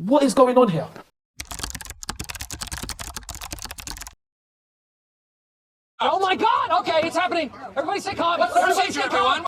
What is going on here? Oh my God! Okay, it's happening. Everybody stay calm. Everybody stay calm.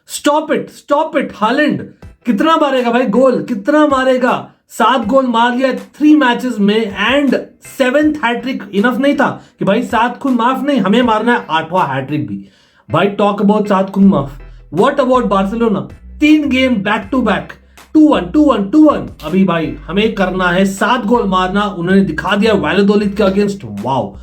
Stop it Holland कितना मारेगा भाई गोल, कितना मारेगा? 7 गोल मार लिया 3 मैचेस में एंड 7th हैट्रिक इनफ नहीं था कि भाई 7 खून माफ नहीं, हमें मारना है 8वां हैट्रिक भी। भाई टॉक अबाउट 7 खून Maaf, what about Barcelona? 3 game back to back 2-1 2-1 2-1। अभी भाई हमें करना है 7 गोल मारना, उन्होंने दिखा दिया वैलेडोलिड के against, wow.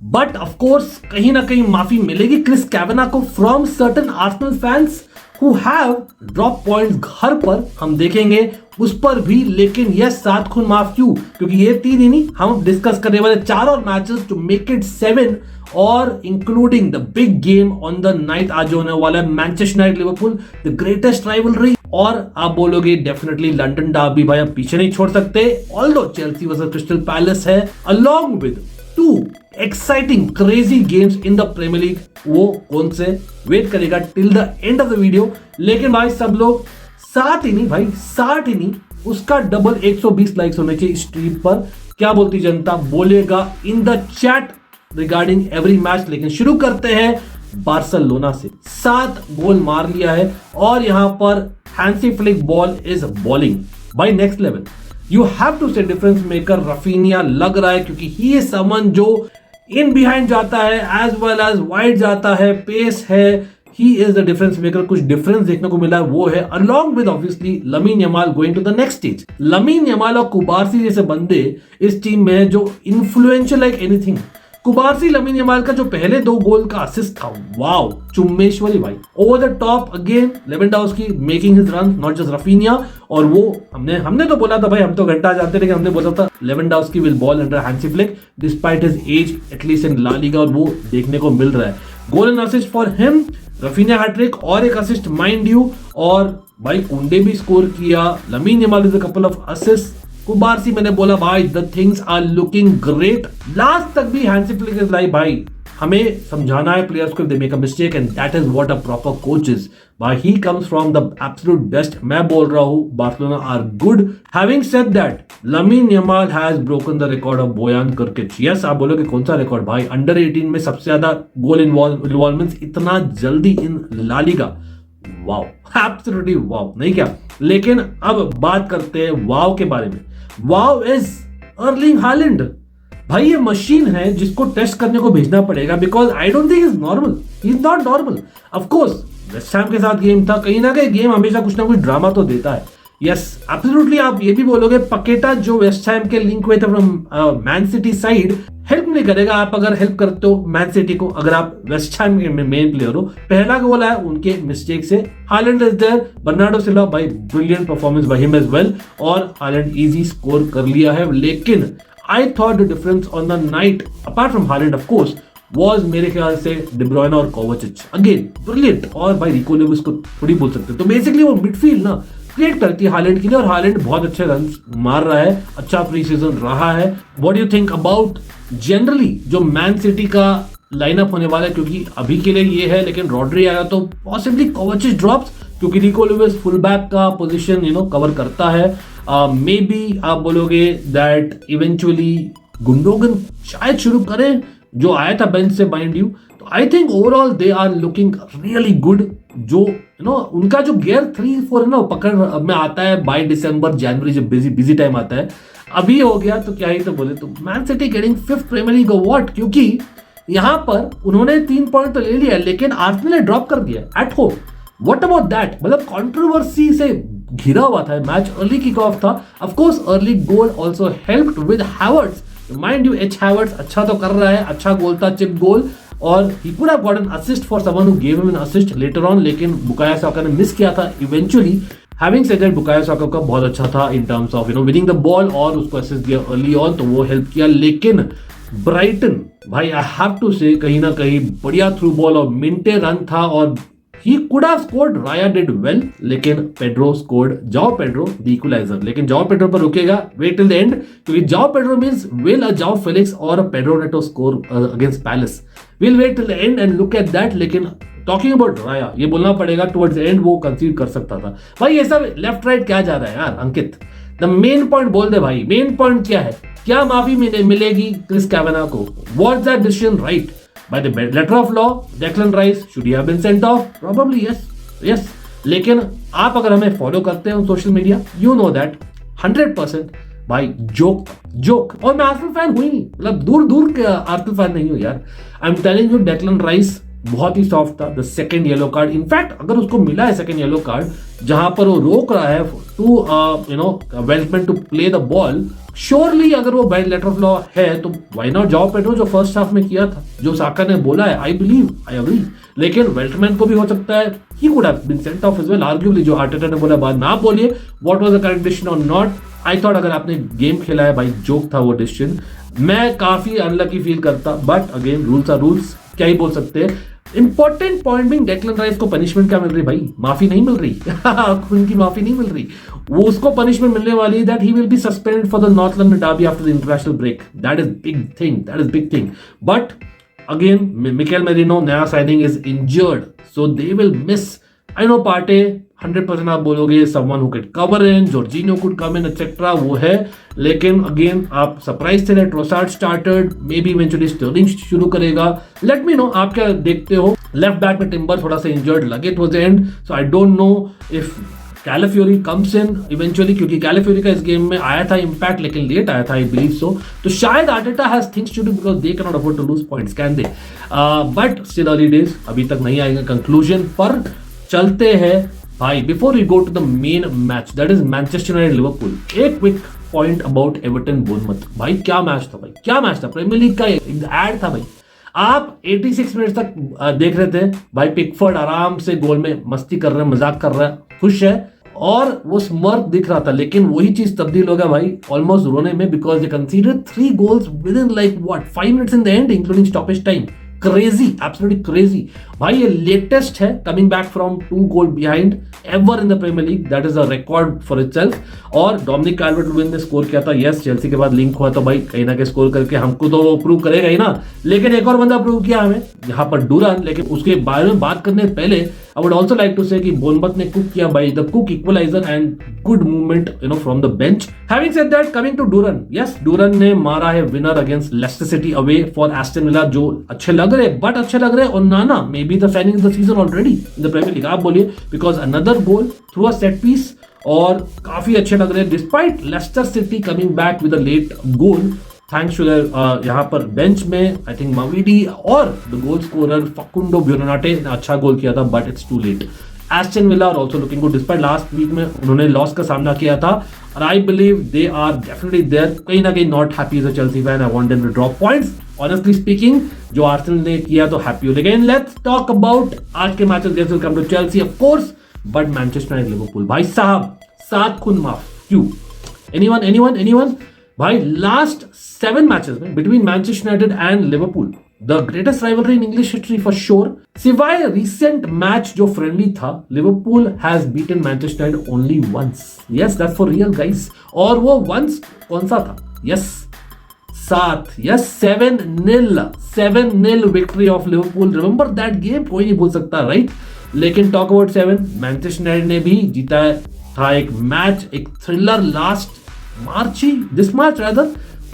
But of course कहीं ना कहीं माफी मिलेगी क्रिस कैवेना को from certain Arsenal fans who have drop points घर पर, हम देखेंगे उस पर भी। लेकिन ये 7 खून माफ क्यों? क्योंकि ये 3 ही नहीं, हम डिस्कस करने वाले 4 और मैचेस टू मेक इट 7 और including the big game on the night. आज होने वाला है Manchester United Liverpool, the greatest rivalry. और आप बोलोगे डेफिनेटली लंदन डर्बी भाई आप पीछे नहीं छोड़ सकते, although Chelsea versus Crystal Palace है, along with 2 exciting crazy games in the Premier League. वो कौन से, वेट करेगा till the end of the video. लेकिन भाई सब लोग 7 ही नहीं भाई 60 ही नहीं, उसका डबल 120 लाइक्स होने चाहिए स्ट्रीम पर। क्या बोलती जनता बोलेगा in the chat regarding every match. लेकिन शुरू करते हैं बार्सिलोना से। 7 गोल मार लिया है और यहां पर Hansi Flick ball is balling by next level. You have to say difference maker Raphinha लग रहा है, क्योंकि ही इज समवन जो इन बिहाइंड जाता है एज वेल एज वाइड जाता है, पेस है, he is the difference maker. कुछ डिफरेंस देखने को मिला वो है, along with obviously Lamine Yamal going to the next stage. Lamine Yamal और कुबारसी जैसे बंदे इस टीम में है जो influential like anything. Cubarsi Lamine Yamal का जो पहले 2 गोल का असिस्ट था, वाओ चुम्मेश्वरी भाई, over the top again. Lewandowski making his run, not just Raphinha. और वो हमने तो बोला था भाई, हम तो घंटा जानते थे, लेकिन हमने बोला था Lewandowski will ball under Hansi Flick despite his age at least in La Liga, और वो देखने को मिल रहा है। Goal and assist for him, Raphinha hattrick और एक असिस्ट माइंड यू। और भाई कुंडे भी स्कोर किया, Lamine Yamal is a couple of assist. Cubarsi मैंने बोला भाई the things are looking great. Last तक भी हैंसी फ्लिक इज लाइक भाई हमें समझाना है प्लेयर्स को, they make a mistake and that is what a proper coach is. भाई he comes from the absolute best. मैं बोल रहा हूं Barcelona are good. Having said that, Lamine Yamal has broken the record of Bojan Krkic. Yes, आप बोलोगे कौन सा record? भाई अंडर 18 में सबसे ज्यादा गोल इन्वॉल्वमेंट्स इतना जल्दी in La Liga, wow absolutely wow, नहीं क्या? लेकिन अब बात करते हैं वाओ के बारे में। Wow is Erling Haaland. भाई ये मशीन है जिसको टेस्ट करने को भेजना पड़ेगा, because I don't think is normal, he is not normal. Of course West Ham के साथ गेम था, कहीं ना कहीं गेम हमेशा कुछ ना कुछ ड्रामा तो देता है। यस एब्सोल्युटली, आप ये भी बोलोगे पकेटा जो वेस्ट हैम के लिंक हुए थे from man city side, help नहीं करेगा आप अगर हेल्प करते हो मैन सिटी को, अगर आप वेस्ट हैम के मेन प्लेयर हो। पहला गोल है उनके मिस्टेक से। Haaland is there, Bernardo Silva भाई brilliant performance by him as well, और हालैंड इजी स्कोर कर लिया है। लेकिन I thought the difference on the night apart from Haaland of course was मेरे ख्याल से डी ब्रुयने और कोवाचिच अगेन ब्रिलियंट, और भाई रिको लेविस को थोड़ी बोल सकते। तो बेसिकली वो मिडफील्ड ना क्रिएट करती है हालैंड के लिए, और हालैंड बहुत अच्छे रन मार रहा है, अच्छा प्री सीजन रहा है। What do you think about generally जो मैन सिटी का लाइनअप होने वाला है? क्योंकि अभी के लिए ये है, लेकिन रॉड्री आया तो पॉसिबली कोवाचिच ड्रॉप्स, क्योंकि रिको लेविस फुल बैक का पोजीशन कवर करता है। मे बी आप बोलोगे दैट इवेंचुअली गुंडोगन शायद शुरू करें, जो आया था बेंच से माइंड यू। तो I think overall they are looking really good. जो उनका जो गियर 3-4 है ना पकड़ में आता है बाय दिसंबर जनवरी, जब बिजी टाइम आता है। अभी हो गया तो क्या ही तो बोले। तो Man City getting 5th Premier League award, क्योंकि यहां पर उन्होंने 3 पॉइंट तो ले लिया, लेकिन आर्सेनल ने ड्रॉप कर दिया at home. What about that? मतलब कंट्रोवर्सी से घिरा हुआ था मैच, अर्ली किक ऑफ था। Of course early goal also helped with Havertz, mind U H Havertz अच्छा तो कर रहा है, अच्छा गोल था, चिप गोल, और he could have got an assist for someone who gave him an assist later on, लेकिन बुकायो साका ने मिस किया था eventually. Having said that Bukayo Saka का बहुत अच्छा था इन terms of winning the ball, और उसको असिस्ट दिया अर्ली ऑन, तो वो हेल्प किया। लेकिन ब्राइटन भाई आई हैव टू से कहीं ना कहीं बढ़िया थ्रू बॉल और मिंटे रन था, और he could have scored, Raya did well, लेकिन पेड्रो scored, जाओ पेड्रो द इक्वलाइजर। लेकिन जाओ पेड्रो पर रुकेगा, वेट टिल द एंड, क्योंकि जाओ Pedro means will a Joao Felix और Pedro Neto score against Palace. Will wait till the end end look at that. लेकिन टॉकिंग अबाउट राया, ये बोलना पड़ेगा टुवर्ड्स द एंड वो कंसीड कर सकता था। भाई ये सब लेफ्ट राइट क्या जा रहा है यार अंकित? द मेन पॉइंट बोल दे भाई, मेन पॉइंट क्या है? क्या माफी मिलेगी क्रिस कैवेना को? Was that decision right? By the letter of law, Declan Rice should he have been sent off? Probably yes. लेकिन आप अगर हमें फॉलो करते हो social media, you know that 100% भाई जोक। और मैं आर्सेनल फैन हुई नहीं, मतलब दूर के आर्सेनल फैन नहीं हूं यार। I am telling you, Declan rice बहुत ही सॉफ्ट था। The second yellow card, in fact अगर उसको मिला है सेकंड येलो कार्ड जहां पर वो रोक रहा है to Veltman to play the ball, surely अगर वो बैड लेटर ऑफ लॉ है तो व्हाई नॉट जाओ पेड्रो, जो फर्स्ट हाफ में किया था, जो साका ने बोला है, आई अग्री। लेकिन वेल्टमैन को भी हो सकता है he could have been sent off as well, arguably जो आर्टेटा ने बोला बाद में। आप बोलिए what was the correct decision और नॉट? आई थॉट अगर आपने गेम खेला है भाई, जोक था वो डिसीजन। मैं काफी अनलकी फील करता, but again rules are rules, क्या ही बोल सकते हैं। Important point being, Declan Rice को पनिशमेंट क्या मिल रही भाई? माफी नहीं मिल रही उनकी माफी नहीं मिल रही। वो उसको पनिशमेंट मिलने वाली है that he will be suspended for the north London derby after the international break. That is big thing. But again Mikel Merino नया signing is injured, so they will miss. I know Partey 100% आप बोलोगे someone who can cover in, Jorginho could come in etcetera, वो है। लेकिन again आप surprise थे, Trossard started, maybe eventually Sterling शुरू करेगा। लेट मी नो आप क्या देखते हो। लेफ्ट बैक में टिम्बर थोड़ा सा इंजर्ड लगे towards the end, so I don't know if Calafiori comes in eventually, क्योंकि कैलाफियोरी का इस गेम में आया था इंपैक्ट, लेकिन लेट आया था, आई बिलीव सो। तो शायद Arteta has things to do because they can not afford to lose points, can they? But still early days, अभी तक नहीं आएगा कंक्लूजन पर। चलते हैं भाई, before we go to the main match that is Manchester United Liverpool, एक quick point about Everton Bournemouth. भाई क्या मैच था भाई, क्या मैच था। प्रीमियर लीग का एड था भाई। आप 86 मिनट तक देख रहे थे भाई, पिकफोर्ड आराम से गोल में मस्ती कर रहे हैं, मजाक कर रहा है, खुश है, और वो स्मर्क दिख रहा था। लेकिन वही चीज तब्दील हो गया भाई ऑलमोस्ट रोने में, because they considered 3 goals within 5 minutes in the end, including stoppage time. Crazy, absolutely crazy भाई। ये लेटेस्ट है coming back from 2 goal behind ever in the Premier League, that is a record for itself. और Dominic Calvert Lewin ने score किया था, yes Chelsea के बाद link हुआ तो भाई कहीं ना कहीं स्कोर करके हमको तो वो प्रूव करेगा ही ना। लेकिन एक और बंदा प्रूव किया हमें यहाँ पर, डूरन। लेकिन उसके बारे में बात करने से पहले I would also like to say कि बोर्नमथ ने कुक किया भाई, the cook equaliser and good movement from the bench. Having said that, coming to Duran, yes Duran ने मारा है winner against Leicester City away for Aston Villa, जो अच्छे लग रहे, बट अच्छे लग रहे। और Nana may be the signing of the season already in the Premier League, आप बोलिए, because another goal through a set piece, और काफी अच्छे लग रहे हैं despite Leicester City coming back with a late goal. Thanks to यहाँ पर बेंच में आई थिंक माविडी और द गोल स्कोरर फकुंडो ब्यूनाटे ने अच्छा गोल किया था, but it's too late. Aston Villa are also looking good despite last week में उन्होंने लॉस का सामना किया था, और I believe they are definitely there. कहीं ना कहीं not happy as a Chelsea fan, I want them to drop points. Honestly speaking, जो आर्सेनल ने किया तो हैप्पी हो। लेकिन लेट्स टॉक अबाउट आज के matches. This will come to Chelsea of course, but Manchester United Liverpool भाई साहब 7 खून माफ क्यों? एनीवन भाई, लास्ट 7 मैचेस में between Manchester United and Liverpool, the greatest rivalry in English history for sure. सिवाय रिसेंट मैच जो फ्रेंडली था, Liverpool has beaten Manchester United only once. Yes that's for real guys. और वो once कौन सा था? Yes 7-0 victory of Liverpool. Remember that game, कोई नहीं भूल सकता, राइट? लेकिन टॉक अबाउट 7, मैनचेस्टर यूनाइटेड ने भी जीता था एक मैच, एक thriller last this March rather,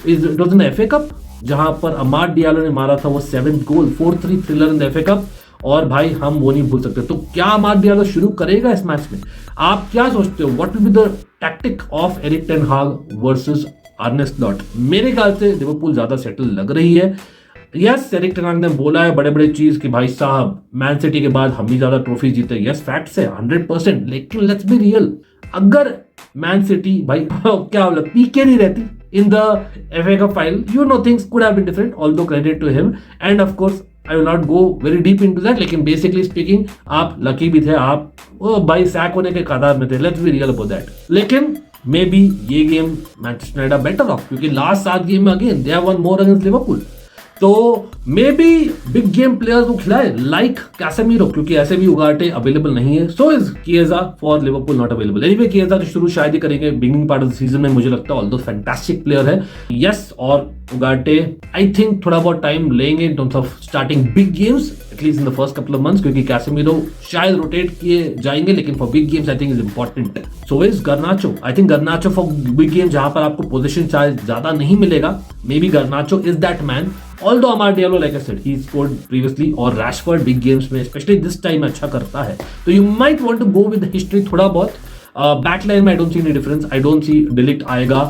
it was in FA cup, जहां पर अमाद डियालो ने मारा था वो 7th goal, 4-3 thriller in the FA cup. और भाई हम वो नहीं भूल सकते। तो क्या अमाद डियालो शुरू करेगा इस मैच में? आप क्या सोचते हो? What will be the tactic of Erik ten हाग वर्सेस आर्ने स्लॉट? मेरे ख्याल से लिवरपूल ज्यादा सेटल लग रही है। यस एरिक टेन हाग ने बोला है बड़े बड़े चीज कि भाई साहब मैन सिटी के बाद हम ही ज्यादा ट्रॉफी जीते। यस फैक्ट है 100%, लेकिन लेट्स बी रियल, अगर मैन सिटी भाई क्या बोला पीके नहीं रहती in the FA Cup final, you know things could have been different, although credit to him, and of course I will not go very deep into that, लेकिन basically speaking आप lucky भी थे, आप भाई सैक होने के कतार में थे, let's be real about that। लेकिन मे बी ये game Manchester United better off, क्योंकि लास्ट 7 गेम में again they have won more against Liverpool. तो maybe big game players को खिलाए लाइक कैसेमीरो, क्योंकि ऐसे भी उगाटे अवेलेबल नहीं है. So is Chiesa for Liverpool not available. Anyway Chiesa तो शुरू शायद ही करेंगे beginning part of the season में, मुझे लगता है. ऑल्दो फैंटास्टिक प्लेयर है. यस, और उगाटे आई थिंक थोड़ा बहुत टाइम लेंगे in terms of starting big games, at least in the first couple of months, क्योंकि कैसेमीरो शायद रोटेट किए जाएंगे, लेकिन for big games I think is important. So is गर्नाचो. I think गर्नाचो for big game, जहां पर आपको पोजीशन चार्ज ज्यादा नहीं मिलेगा, may be गर्नाचो is that man. Although Amar Diallo, like I said, he scored previously, और Rashford big games में especially this time अच्छा करता है, तो you might want to go with the history थोड़ा बहुत. Backline में I don't see any difference. I don't see De Ligt आएगा.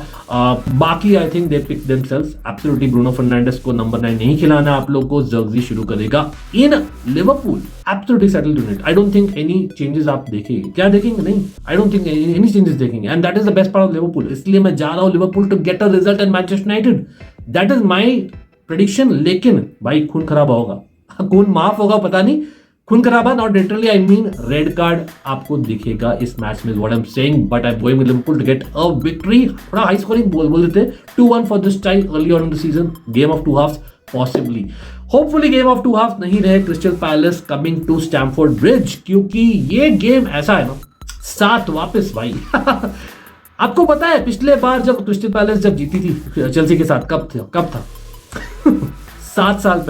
बाकी I think they pick themselves. Absolutely Bruno Fernandes को नंबर 9 नहीं खिलाना आप लोग को. Zirkzee शुरू करेगा. In Liverpool, absolutely settled unit. I don't think any changes आप देखेंगे. क्या देखेंगे? नहीं. I don't think any changes देखेंगे. And that is the best part of Liverpool. इसलिए मैं जा रहा हूँ Liverpool to get a result and Manchester United. That is my prediction. लेकिन भाई खून खराबा होगा. खून माफ होगा पता नहीं, खून खराबा not literally, I mean red card आपको दिखेगा इस मैच में, what I am saying. But I am going with Liverpool to get a victory. थोड़ा हाई स्कोरिंग बोल देते 2-1 for this time early on in the season. Game of 2 halves possibly, hopefully game of 2 halves नहीं रहे. Crystal Palace coming to Stamford Bridge, क्योंकि ये game ऐसा है ना, 7 वापस भाई. आपको पता है पिछले बार जब क्रिस्टल पैलेस जब जीती थी चेल्सी के साथ, कब था 7 साल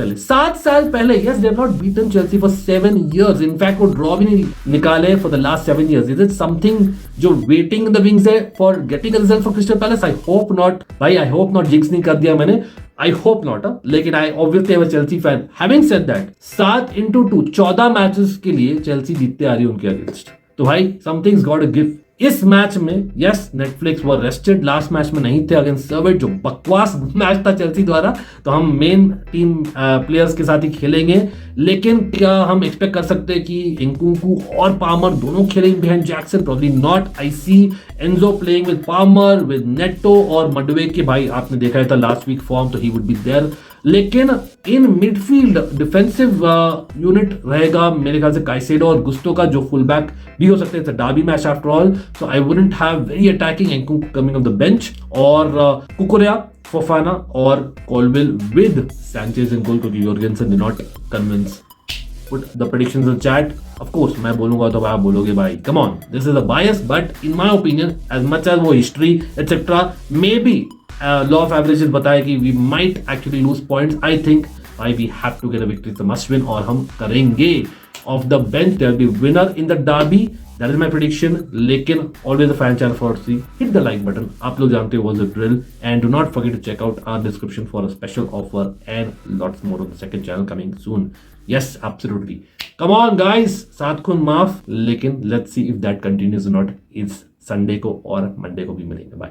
पहले. Yes, they have not beaten Chelsea for 7 years. In fact वो ड्रॉ भी नहीं निकाले for the last 7 years. Is it something जो वेटिंग इन द विंग्स है for getting a result for crystal palace? I hope not भाई, आई hope not. Jinx नहीं कर दिया मैंने, आई होप नॉट. लेकिन I obviously am a Chelsea fan. Having said that, 7x2 14 matches के लिए चेल्सी जीतते आ रही है उनके अगेंस्ट. तो भाई समथिंग्स गॉट अ गिफ्ट इस मैच में. यस, नेटफ्लिक्स वर रेस्टेड, लास्ट मैच में नहीं थे अगेंस्ट सर्वेट, जो बकवास मैच था चेल्सी द्वारा. तो हम मेन टीम प्लेयर्स के साथ ही खेलेंगे. लेकिन क्या हम एक्सपेक्ट कर सकते हैं कि इंकुंकू और पामर दोनों खेलेंगे behind Jackson? Probably not. I see Enzo playing with Palmer, with Neto और मडवे के. भाई आपने देखा था लास्ट वीक फॉर्म, तो ही वुड बी देयर. लेकिन इन मिडफील्ड डिफेंसिव यूनिट रहेगा मेरे ख्याल से काइसेडो और गुस्टो का, जो फुल बैक भी हो सकते हैं. Derby match after all, so I wouldn't have very attacking Nkunku coming off the bench, और कुकुरेया, फोफाना और कोलविल विद सैंचेज इन गोल, क्योंकि Jorgensen did not convince. Put the predictions in chat. Of course, मैं बोलूंगा तो आप बोलोगे भाई. Come on, this is a bias, but in my opinion, as much as वो history etc. maybe law of averages बताए कि we might actually lose points. I think why we have to get a victory. It's a must win, और हम करेंगे. Off the bench, there will be winner in the derby. That is my prediction. लेकिन always a fan channel for see. Hit the like button. आप लोग जानते हो what's the drill. And do not forget to check out our description for a special offer and lots more on the second channel coming soon. Yes, absolutely. Come on guys, 7 खून माफ. लेकिन let's see if that continues or not. इस Sunday को और Monday को भी मिलेंगे. Bye.